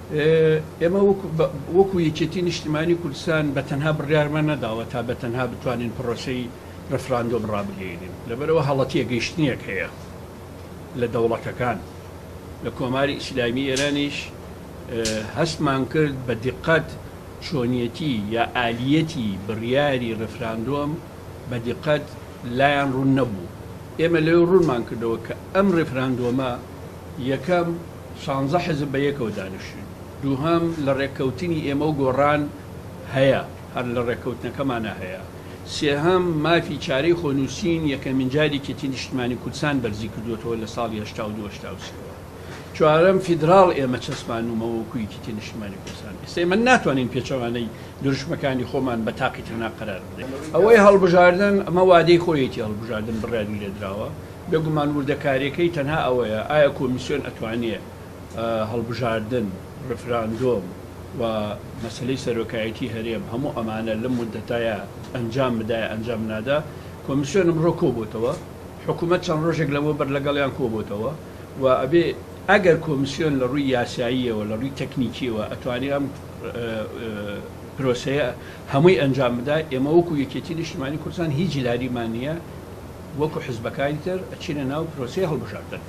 ئێمە وەکو یەکێتی نیشتیمانی کوردستان بە تەنها بڕیارمە نەداوە تا بە تەنها بتوانین پرۆسەی ڕفراندۆم ڕابگەێنین لەبەرەوە هەڵەتیە گەیشتنیەک هەیە لە دەوڵەتەکان لە کۆماری ئیسلامی ئێرانیش هەستمان کرد بە دیقەت چۆنیەتی یا ئالیەتی بڕیاری ڕفراندۆم بە دیقەت لایەن ڕوون نەبوو ئێمە لەوێ ڕوونمان کردەوە کە ئەم ڕفراندۆمە یەکەم 16 حزب بە یەکەوە دانیشتن دووهەم لە ڕێککەوتنی ئێمە و گۆڕان هەیە هەر لە ڕێککەوتنەکەمانە هەیە سێهەم مافی چارەی خۆنووسین یەکەمین جاری کێتی نیشتیمانی کوردستان بەرزی کردوێتەوە لە ساڵی 1970 چوارەم فیدراڵ ئێمە چەسمانومەوە وەکو یەکێتی نیشتیمانی کوردستان ئێستا ئێمە ناتوانین پێچەوانەی دروشمەکانی خۆمان بە تاقی تەنها قەرار بدەین ئەوەی هەڵبژاردن ئەمە وادەی خۆیەتی هەڵبژاردن بڕیاری لێدراوە بێگومان وردەکاریەکەی تەنها ئەوەیە ئایا کۆمیسیۆن ئەتوانێت هەڵبژاردن ڕفراندۆم و مەسلەی سەرۆکایەتی هەرێم هەموو ئەمانە لەم مدەتایە ئەنجام بدایە ئەنجام نادا کۆمیسیۆن ئەمڕۆ کۆبووتەوە حکوومەت چەند ڕۆژێک لەوە بەر لەگەڵیان کۆبووتەوە و ئەبێ ئەگەر کۆمیسیۆن لە ڕووی یاساییەوە لە ڕووی تەکنیکیەوە ئەتوانێت ئەم پرۆسەیە هەمووی ئەنجام بدا ئێمە وەکو یەکێتی نیشتیمانی کوردستان هیچ جیلاریمان نییە وەکو حزبەکانی تر ئەچینە ناو پرۆسەی هەڵبژاردن